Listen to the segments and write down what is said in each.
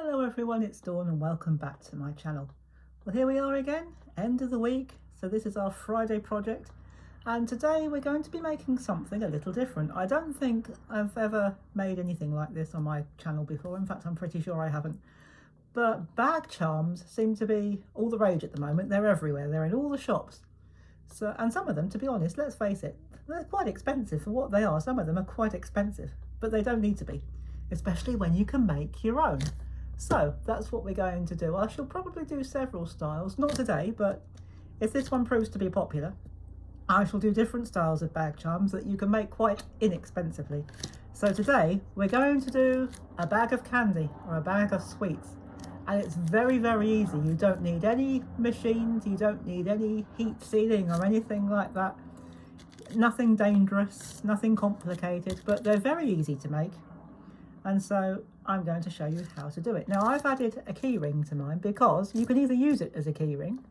Hello everyone, it's Dawn and welcome back to my channel. Well, here we are again, end of the week. So this is our Friday project and today we're going to be making something a little different. I don't think I've ever made anything like this on my channel before. In fact, I'm pretty sure I haven't. But bag charms seem to be all the rage at the moment. They're everywhere, they're in all the shops. So, and some of them, to be honest, let's face it, they're quite expensive for what they are. Some of them are quite expensive, but they don't need to be, especially when you can make your own. So that's what we're going to do. I shall probably do several styles, not today, but if this one proves to be popular, I shall do different styles of bag charms that you can make quite inexpensively. So today we're going to do a bag of candy or a bag of sweets. And it's very, very easy. You don't need any machines, you don't need any heat sealing or anything like that. Nothing dangerous, nothing complicated, but they're very easy to make. And so I'm going to show you how to do it. Now I've added a key ring to mine because you can either use it as a key ring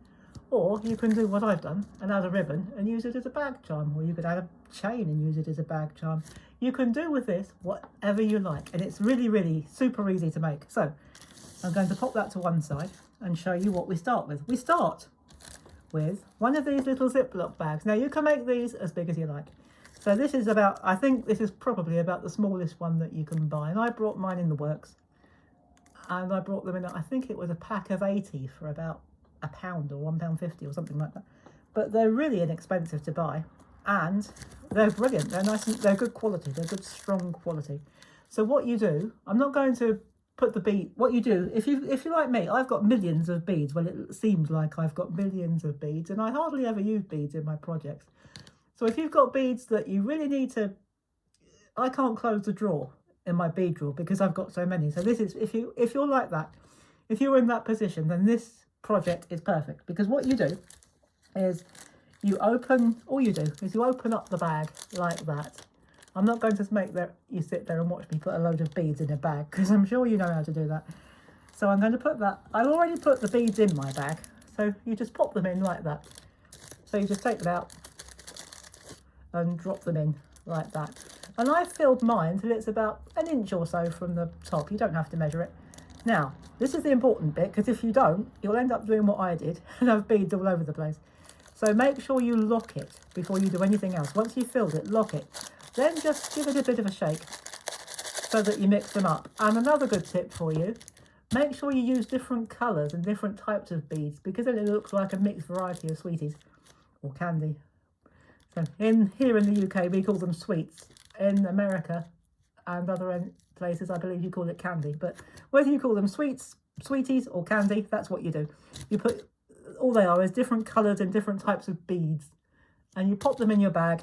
or you can do what I've done and add a ribbon and use it as a bag charm, or you could add a chain and use it as a bag charm. You can do with this whatever you like, and it's really, really super easy to make. So I'm going to pop that to one side and show you what we start with. We start with one of these little Ziploc bags. Now you can make these as big as you like. So this is about, I think this is probably about the smallest one that you can buy. And I brought mine in the works. And I brought them in, I think it was a pack of 80 for about £1 or £1.50 or something like that. But they're really inexpensive to buy. And they're brilliant. They're nice and they're good quality. They're good, strong quality. So what you do, I'm not going to put the bead, what you do, if you're like me, I've got millions of beads. Well, it seems like I've got millions of beads. And I hardly ever use beads in my projects. So if you've got beads that you really need to, I can't close the drawer in my bead drawer because I've got so many. So this is, if you're like that, if you're in that position, then this project is perfect, because what you do is you open, all you do is you open up the bag like that. I'm not going to make you sit there and watch me put a load of beads in a bag, because I'm sure you know how to do that. So I'm going to put that, I've already put the beads in my bag. So you just pop them in like that. So you just take them out and drop them in like that. And I filled mine till it's about 1 inch or so from the top. You don't have to measure it. Now, this is the important bit, because if you don't, you'll end up doing what I did and have beads all over the place. So make sure you lock it before you do anything else. Once you've filled it, lock it. Then just give it a bit of a shake so that you mix them up. And another good tip for you, make sure you use different colours and different types of beads, because then it looks like a mixed variety of sweeties or candy. So here in the UK, we call them sweets. In America and other places, I believe you call it candy. But whether you call them sweets, sweeties or candy, that's what you do. You put, all they are is different colours and different types of beads. And you pop them in your bag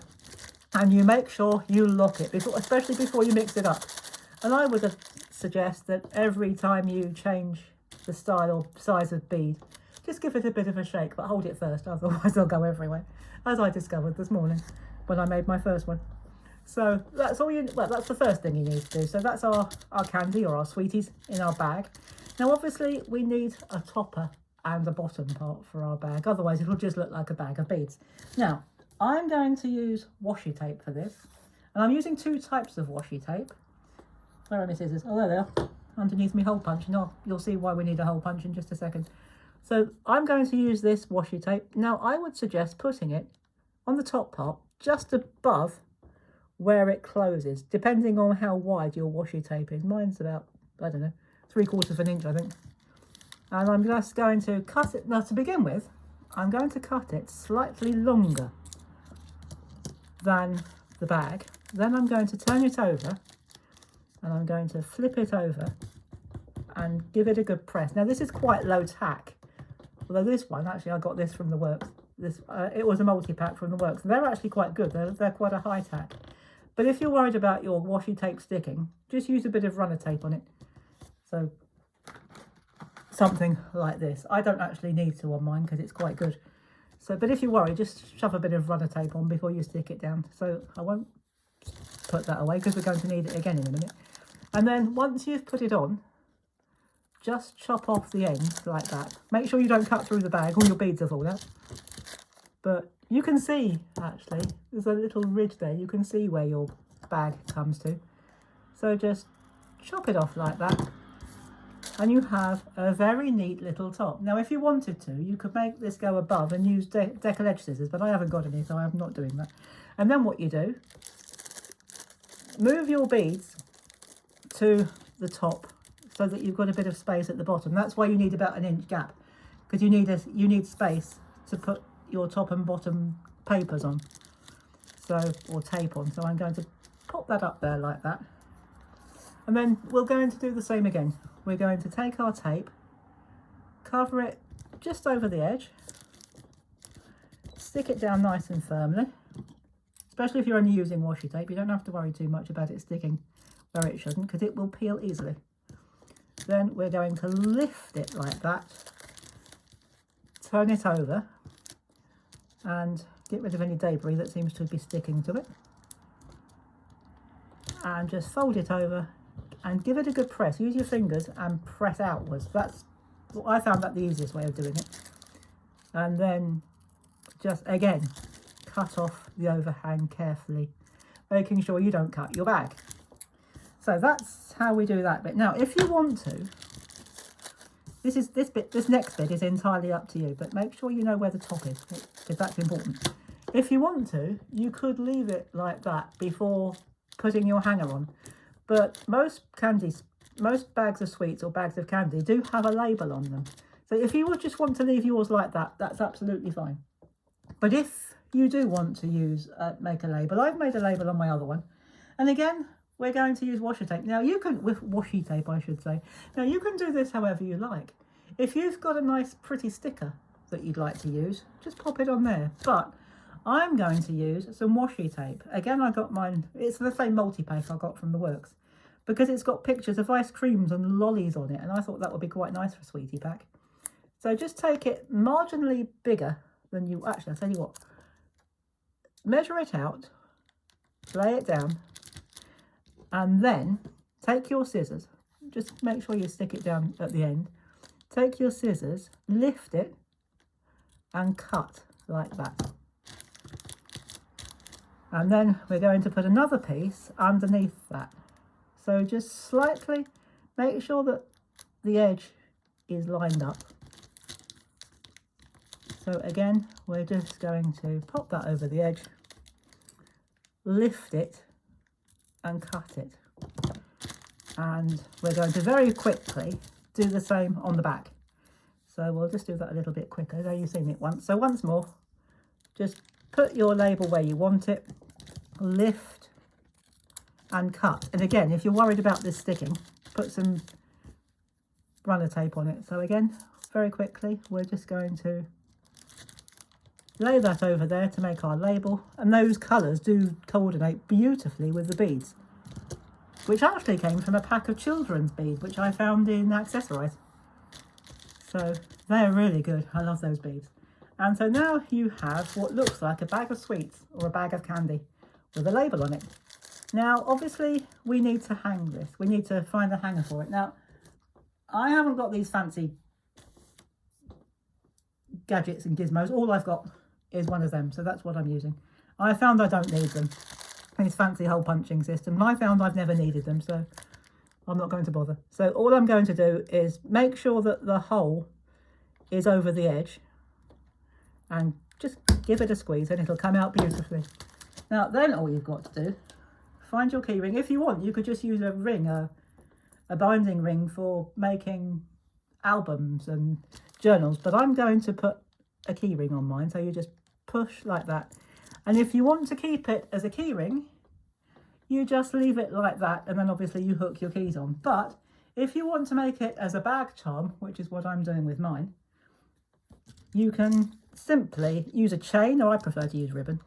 and you make sure you lock it, especially before you mix it up. And I would suggest that every time you change the style or size of bead, just give it a bit of a shake, but hold it first, otherwise they'll go everywhere, as I discovered this morning when I made my first one. So that's all that's the first thing you need to do. So that's our candy or our sweeties in our bag. Now obviously we need a topper and a bottom part for our bag, otherwise it'll just look like a bag of beads. Now I'm going to use washi tape for this, and I'm using 2 types of washi tape. Where are my scissors? Oh, there they are, underneath me hole punch. And you'll see why we need a hole punch in just a second. So I'm going to use this washi tape. Now I would suggest putting it on the top part, just above where it closes, depending on how wide your washi tape is. Mine's about, I don't know, 3/4 of an inch, I think. And I'm just going to cut it, now to begin with, I'm going to cut it slightly longer than the bag. Then I'm going to turn it over and I'm going to flip it over and give it a good press. Now this is quite low tack, although this one, actually I got this from the works. It was a multi-pack from the works. They're actually quite good. They're quite a high tack. But if you're worried about your washi tape sticking, just use a bit of runner tape on it. So something like this. I don't actually need to on mine because it's quite good. So, but if you're worried, just shove a bit of runner tape on before you stick it down. So I won't put that away because we're going to need it again in a minute. And then once you've put it on, just chop off the ends like that. Make sure you don't cut through the bag, all your beads will fall out. But you can see, actually, there's a little ridge there. You can see where your bag comes to. So just chop it off like that. and you have a very neat little top. Now if you wanted to, you could make this go above and use decal edge scissors, but I haven't got any, so I'm not doing that. And then what you do, move your beads to the top so that you've got a bit of space at the bottom. That's why you need about an inch gap, because you need space to put your top and bottom papers on, so, or tape on. So I'm going to pop that up there like that, and then we're going to do the same again. We're going to take our tape, cover it just over the edge, stick it down nice and firmly, especially if you're only using washi tape. You don't have to worry too much about it sticking where it shouldn't, because it will peel easily. Then we're going to lift it like that, turn it over and get rid of any debris that seems to be sticking to it, and just fold it over and give it a good press. Use your fingers and press outwards. That's, I found that the easiest way of doing it. And then just again cut off the overhang carefully, making sure you don't cut your bag. So that's how we do that bit. Now if you want to, this next bit is entirely up to you, but make sure you know where the top is, because that's important. If you want to, you could leave it like that before putting your hanger on, but most bags of sweets or bags of candy do have a label on them. So if you would just want to leave yours like that, that's absolutely fine. But if you do want to make a label, I've made a label on my other one, and again we're going to use washi tape. Now you can, with washi tape I should say, now you can do this however you like. If you've got a nice pretty sticker that you'd like to use, just pop it on there. But I'm going to use some washi tape. Again, I got mine, it's the same multi-pack I got from the works, because it's got pictures of ice creams and lollies on it, and I thought that would be quite nice for a sweetie pack. So just take it marginally bigger than you, actually I'll tell you what, measure it out, lay it down, and then take your scissors, just make sure you stick it down at the end, take your scissors, lift it and cut like that. And then we're going to put another piece underneath that. So just slightly make sure that the edge is lined up. So again, we're just going to pop that over the edge, lift it and cut it. And we're going to very quickly do the same on the back. So we'll just do that a little bit quicker. I know you've seen it once. So once more, just put your label where you want it, lift and cut. And again, if you're worried about this sticking, put some runner tape on it. So again, very quickly, we're just going to lay that over there to make our label. And those colours do coordinate beautifully with the beads, which actually came from a pack of children's beads, which I found in Accessorize. So they're really good. I love those beads. And so now you have what looks like a bag of sweets or a bag of candy with a label on it. Now, obviously, we need to hang this. We need to find the hanger for it. Now, I haven't got these fancy gadgets and gizmos. All I've got is one of them, so that's what I'm using. I found I don't need them. These fancy hole punching system. I found I've never needed them, so I'm not going to bother. So all I'm going to do is make sure that the hole is over the edge and just give it a squeeze and it'll come out beautifully. Now then all you've got to do, find your key ring. If you want, you could just use a ring, a binding ring for making albums and journals, but I'm going to put a key ring on mine, so you just push like that. And if you want to keep it as a key ring, you just leave it like that, and then obviously you hook your keys on. But if you want to make it as a bag charm, which is what I'm doing with mine, you can simply use a chain, or I prefer to use ribbon.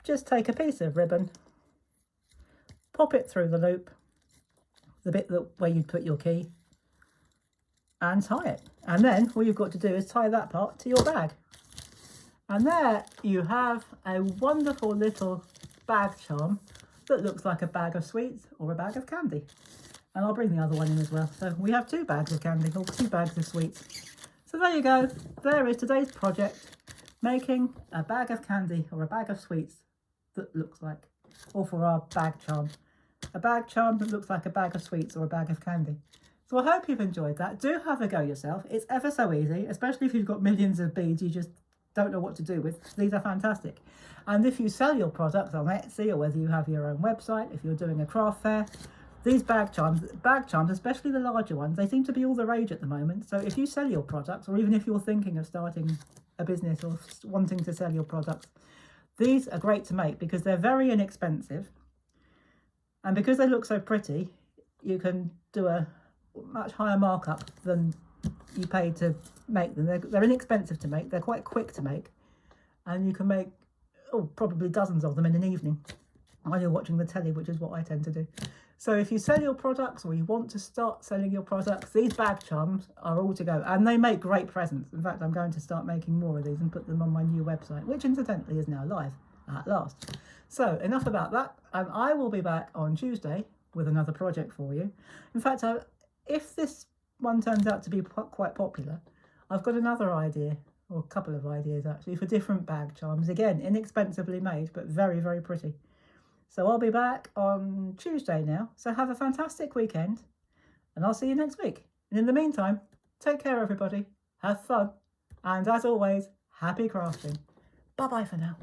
Just take a piece of ribbon, pop it through the loop, the bit where you'd put your key, and tie it. And then all you've got to do is tie that part to your bag. And there you have a wonderful little bag charm that looks like a bag of sweets or a bag of candy. And I'll bring the other one in as well. So we have 2 bags of candy, or 2 bags of sweets. So there you go. There is today's project, making a bag of candy or a bag of sweets that looks like, or for our bag charm. a bag charm that looks like a bag of sweets or a bag of candy. So I hope you've enjoyed that. Do have a go yourself. It's ever so easy, especially if you've got millions of beads you just don't know what to do with. These are fantastic. And if you sell your products on Etsy, or whether you have your own website, if you're doing a craft fair, these bag charms, especially the larger ones, they seem to be all the rage at the moment. So if you sell your products, or even if you're thinking of starting a business or wanting to sell your products, these are great to make because they're very inexpensive. And because they look so pretty, you can do a much higher markup than you pay to make them. They're inexpensive to make, they're quite quick to make, and you can make probably dozens of them in an evening while you're watching the telly, which is what I tend to do. So if you sell your products, or you want to start selling your products, these bag charms are all to go, and they make great presents. In fact, I'm going to start making more of these and put them on my new website, which incidentally is now live at last. So enough about that. I will be back on Tuesday with another project for you. In fact, if this one turns out to be quite popular, I've got another idea, or a couple of ideas actually, for different bag charms. Again, inexpensively made, but very, very pretty. So I'll be back on Tuesday now. So have a fantastic weekend, and I'll see you next week. And in the meantime, take care everybody, have fun, and as always, happy crafting. Bye bye for now.